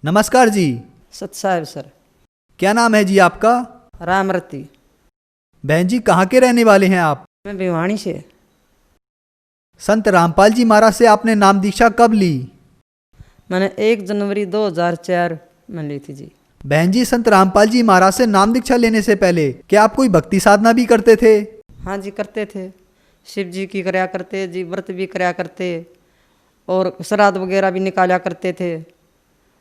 नमस्कार जी। सत साहब सर। क्या नाम है जी आपका? रामरती। बहन जी कहाँ के रहने वाले हैं आप? मैं भिवानी से। संत रामपाल जी महाराज से आपने नाम दीक्षा कब ली? मैंने 1 जनवरी 2004 में ली थी जी। बहन जी संत रामपाल जी महाराज से नाम दीक्षा लेने से पहले क्या आप कोई भक्ति साधना भी करते थे? हाँ जी करते थे। शिव जी की कराया करते जी, व्रत भी कराया करते और श्राद्ध वगैरह भी निकाला करते थे।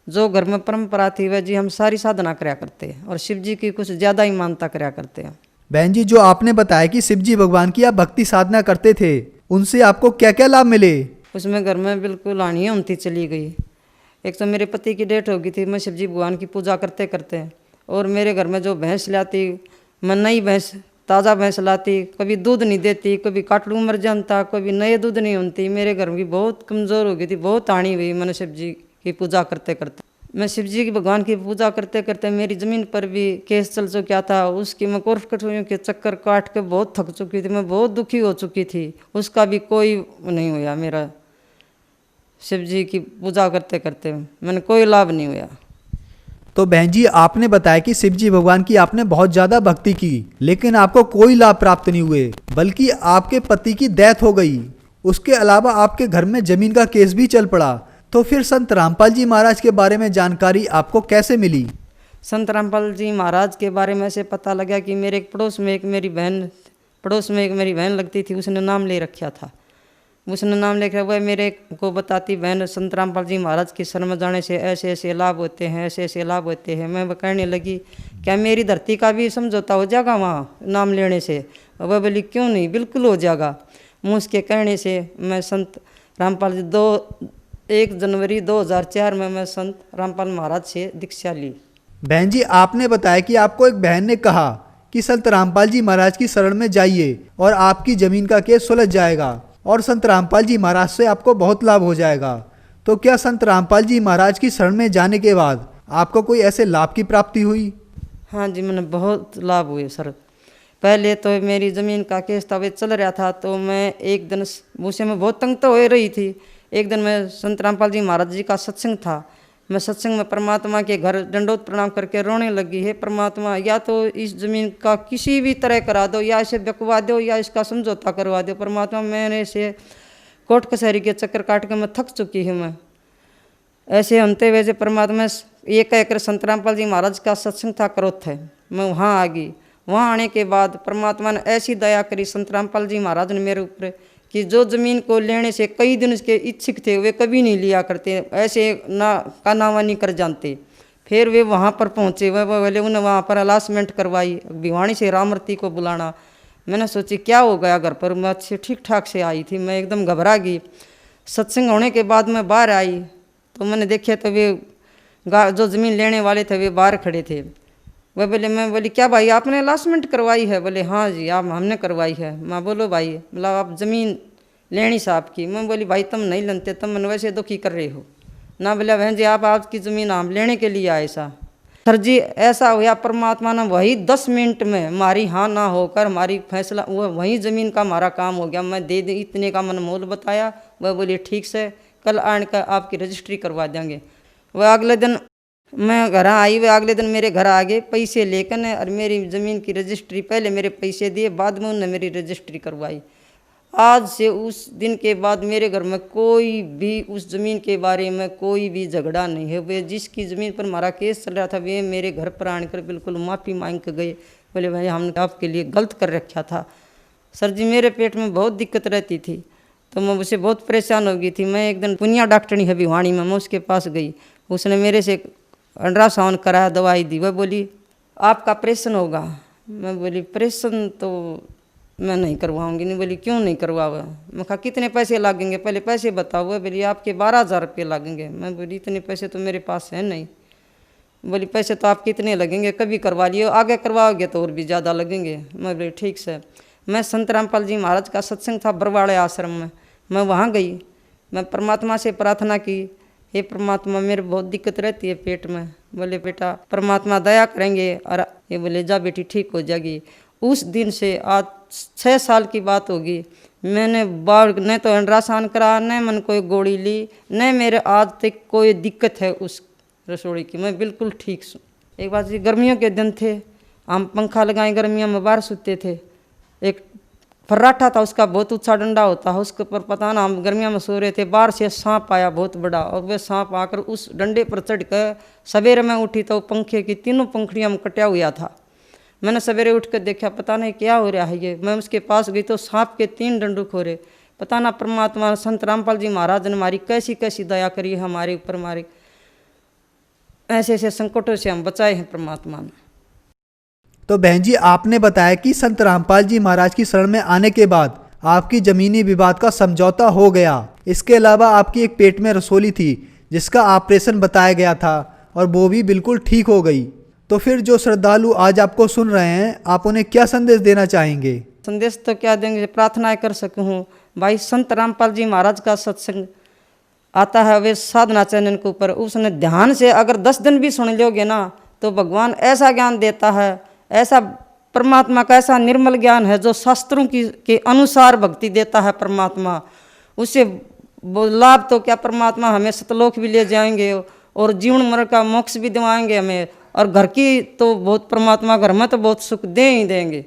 जो घर में परंपरा थी वह जी हम सारी साधना कराया करते और शिव जी की कुछ ज़्यादा ही मानता कराया करते हैं। बहन जी जो आपने बताया कि शिव जी भगवान की आप भक्ति साधना करते थे, उनसे आपको क्या क्या लाभ मिले? उसमें घर में बिल्कुल हानि होती चली गई। एक तो मेरे पति की डेथ हो गई थी, मैं शिव जी भगवान की पूजा करते करते, और मेरे घर में जो भैंस लाती, मैं नई भैंस ताज़ा भैंस लाती, कभी दूध नहीं देती, कभी काटड़ू मर जाता, कभी नए दूध नहीं होती। मेरे घर की बहुत कमज़ोर हो गई थी, बहुत हानि हुई मैंने शिव जी की पूजा करते करते। मैं शिव जी की भगवान की पूजा करते करते मेरी ज़मीन पर भी केस चल चुका था, उसकी मैं कोर्ट कचहरियों के चक्कर काट के बहुत थक चुकी थी, मैं बहुत दुखी हो चुकी थी। उसका भी कोई नहीं हुआ मेरा। शिव जी की पूजा करते करते मैंने कोई लाभ नहीं हुआ। तो बहन जी आपने बताया कि शिव जी भगवान की आपने बहुत ज्यादा भक्ति की, लेकिन आपको कोई लाभ प्राप्त नहीं हुए, बल्कि आपके पति की डेथ हो गई। उसके अलावा आपके घर में जमीन का केस भी चल पड़ा। तो फिर संत रामपाल जी महाराज के बारे में जानकारी आपको कैसे मिली? संत रामपाल जी महाराज के बारे में से पता लगा कि मेरे पड़ोस में एक मेरी बहन लगती थी, उसने नाम ले रखा था। उसने नाम लिखा हुआ मेरे को बताती, बहन संत रामपाल जी महाराज की शरण में जाने से ऐसे ऐसे लाभ होते हैं, ऐसे ऐसे लाभ होते हैं। मैं कहने लगी क्या मेरी धरती का भी समझौता हो जाएगा वहाँ नाम लेने से? वह बोली क्यों नहीं, बिल्कुल हो जाएगा। मुझ उसके कहने से मैं संत रामपाल जी 1 जनवरी 2004 में मैं संत रामपाल महाराज से दीक्षा ली। बहन जी आपने बताया कि आपको एक बहन ने कहा कि संत रामपाल जी महाराज की शरण में जाइए और आपकी जमीन का केस सुलझ जाएगा और संत रामपाल जी महाराज से आपको बहुत लाभ हो जाएगा। तो क्या संत रामपाल जी महाराज की शरण में जाने के बाद आपको कोई ऐसे लाभ की प्राप्ति हुई? हाँ जी मैंने बहुत लाभ हुए सर। पहले तो मेरी ज़मीन का केस था वे चल रहा था, तो मैं एक दिन उसे में बहुत तंग तो हो रही थी। एक दिन मैं संत रामपाल जी महाराज जी का सत्संग था, मैं सत्संग में परमात्मा के घर दंडोत प्रणाम करके रोने लगी। है परमात्मा, या तो इस ज़मीन का किसी भी तरह करा दो, या इसे बिकवा दो, या इसका समझौता करवा दो। परमात्मा मैंने से कोर्ट कचहरी के चक्कर काट के मैं थक चुकी हूँ। मैं ऐसे हमते वैसे परमात्मा ये कहकर संत रामपाल जी महाराज का सत्संग था क्रोध है, मैं वहाँ आ गई। वहाँ आने के बाद परमात्मा ने ऐसी दया करी संत रामपाल जी महाराज ने मेरे ऊपर कि जो ज़मीन को लेने से कई दिन उसके इच्छुक थे वे कभी नहीं लिया करते, ऐसे ना कानावानी कर जानते। फिर वे वहाँ पर पहुँचे, वह बोले उन्हें वहाँ पर अलासमेंट करवाई, भिवानी से रामरती को बुलाना। मैंने सोची क्या हो गया घर पर, मैं अच्छे ठीक ठाक से आई थी, मैं एकदम घबरा गई। सत्संग होने के बाद मैं बाहर आई तो मैंने देखे तो वे जो ज़मीन लेने वाले थे वे बाहर खड़े थे। वह बोले, मैं बोली क्या भाई आपने अलासमेंट करवाई है? बोले हाँ जी आप हमने करवाई है। मैं बोलो भाई, मतलब आप ज़मीन लेनी साहब की। मैं बोली भाई तुम नहीं लेते, तुम मन वैसे दुखी कर रहे हो ना। बोला बहन जी आप आपकी ज़मीन हम लेने के लिए आए सा। सर जी ऐसा हुआ परमात्मा ने वही 10 मिनट में हमारी हाँ ना होकर हमारी फैसला वह वही ज़मीन का हमारा काम हो गया। मैं दे इतने का मन मोल बताया, वह बोली ठीक से कल आने का आपकी रजिस्ट्री करवा देंगे। वह अगले दिन मैं घर आई, वे अगले दिन मेरे घर आ गए पैसे लेकर, और मेरी ज़मीन की रजिस्ट्री पहले मेरे पैसे दिए, बाद में उन्होंने मेरी रजिस्ट्री करवाई। आज से उस दिन के बाद मेरे घर में कोई भी उस ज़मीन के बारे में कोई भी झगड़ा नहीं है। वे जिसकी ज़मीन पर हमारा केस चल रहा था वे मेरे घर पर आकर बिल्कुल माफ़ी मांग के गए। बोले भाई हमने आपके लिए गलत कर रखा था। सर जी मेरे पेट में बहुत दिक्कत रहती थी तो मैं उसे बहुत परेशान हो गई थी। मैं एक दिन पुनिया डॉक्टरनी है भिवानी में, मैं उसके पास गई, उसने मेरे से अल्ट्रासाउंड कराया, दवाई दी। वह बोली आपका ऑपरेशन होगा। मैं बोली ऑपरेशन तो मैं नहीं करवाऊंगी। नहीं बोली क्यों नहीं करवाओ? मैं कहा कितने पैसे लगेंगे पहले पैसे बताओ। वह बोली आपके 12,000 रुपये लगेंगे। मैं बोली इतने पैसे तो मेरे पास है नहीं। बोली पैसे तो आप कितने लगेंगे, कभी करवा लियो, आगे करवाओगे तो और भी ज़्यादा लगेंगे। मैं बोली ठीक से। मैं संत रामपाल जी महाराज का सत्संग था बरवाड़े आश्रम में, मैं वहाँ गई। मैं परमात्मा से प्रार्थना की, हे परमात्मा मेरे बहुत दिक्कत रहती है पेट में। बोले बेटा परमात्मा दया करेंगे, और ये बोले जा बेटी ठीक हो जाएगी। उस दिन से आज 6 साल की बात होगी, मैंने बाढ़ न तो अल्ट्रासाउंड करा, न मन कोई गोली ली, न मेरे आज तक कोई दिक्कत है उस रसोड़ी की, मैं बिल्कुल ठीक हूँ। एक बात जी, गर्मियों के दिन थे, हम पंखा लगाए गर्मियों में बाहर सोते थे। एक फर्राठा था, उसका बहुत ऊंचा डंडा होता है, उसके ऊपर पता ना, हम गर्मियों में सो रहे थे, बाहर से सांप आया बहुत बड़ा, और वह सांप आकर उस डंडे पर चढ़ कर, सवेरे में उठी तो पंखे की तीनों पंखड़ियाँ में कटा हुआ था। मैंने सवेरे उठ कर देखा, पता नहीं क्या हो रहा है ये। मैं उसके पास गई तो सांप के 3 डंडूक हो रहे। पता ना परमात्मा संत रामपाल जी महाराज ने हमारी कैसी कैसी दया करी है हमारे ऊपर, हमारे ऐसे ऐसे संकटों से हम बचाए हैं परमात्मा ने। तो बहन जी, आपने बताया कि संत रामपाल जी महाराज की शरण में आने के बाद आपकी जमीनी विवाद का समझौता हो गया। इसके अलावा आपकी एक पेट में रसोली थी जिसका ऑपरेशन बताया गया था और वो भी बिल्कुल ठीक हो गई। तो फिर जो श्रद्धालु आज आपको सुन रहे हैं, आप उन्हें क्या संदेश देना चाहेंगे? संदेश तो क्या देंगे, प्रार्थना कर सकूँ भाई। संत रामपाल जी महाराज का सत्संग आता है वे साधना चैनल के ऊपर, उसने ध्यान से अगर 10 दिन भी सुन लोगे ना, तो भगवान ऐसा ज्ञान देता है, ऐसा परमात्मा का ऐसा निर्मल ज्ञान है जो शास्त्रों की के अनुसार भक्ति देता है परमात्मा। उससे वो लाभ तो क्या, परमात्मा हमें सतलोक भी ले जाएंगे और जीवन मरण का मोक्ष भी दिवाएंगे हमें, और घर की तो बहुत परमात्मा घर में तो बहुत सुख दे ही देंगे।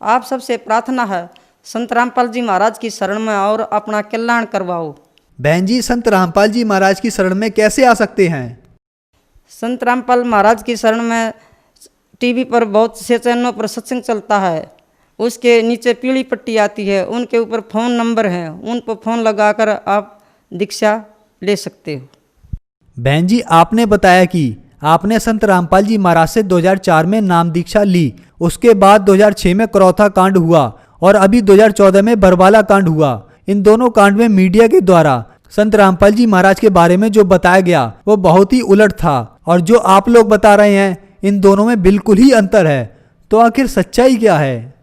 आप सबसे प्रार्थना है संत रामपाल जी महाराज की शरण में और अपना कल्याण करवाओ। बहन जी, संत रामपाल जी महाराज की शरण में कैसे आ सकते हैं? संत रामपाल महाराज की शरण में टीवी पर बहुत से चैनलों पर सत्संग चलता है, उसके नीचे पीली पट्टी आती है, उनके ऊपर फ़ोन नंबर हैं, उन पर फ़ोन लगाकर आप दीक्षा ले सकते हो। बहन जी, आपने बताया कि आपने संत रामपाल जी महाराज से 2004 में नाम दीक्षा ली, उसके बाद 2006 में करौथा कांड हुआ और अभी 2014 में बरवाला कांड हुआ। इन दोनों कांड में मीडिया के द्वारा संत रामपाल जी महाराज के बारे में जो बताया गया वो बहुत ही उलट था, और जो आप लोग बता रहे हैं इन दोनों में बिल्कुल ही अंतर है। तो आखिर सच्चाई क्या है?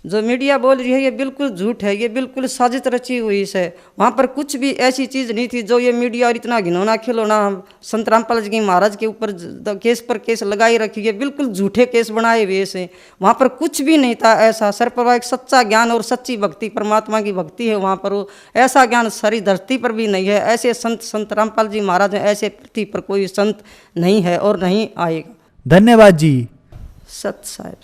जो मीडिया बोल रही है ये बिल्कुल झूठ है, ये बिल्कुल साजिश रची हुई है। वहाँ पर कुछ भी ऐसी चीज़ नहीं थी जो ये मीडिया और इतना घिनौना खिलौना संत रामपाल जी महाराज के ऊपर केस पर केस लगाई रखी है, बिल्कुल झूठे केस बनाए हुए से। वहाँ पर कुछ भी नहीं था ऐसा। सर पर एक सच्चा ज्ञान और सच्ची भक्ति, परमात्मा की भक्ति है वहाँ पर। वो ऐसा ज्ञान सारी धरती पर भी नहीं है। ऐसे संत रामपाल जी महाराज हैं, ऐसे पृथ्वी पर कोई संत नहीं है और नहीं आएगा। धन्यवाद जी। सत साहिब।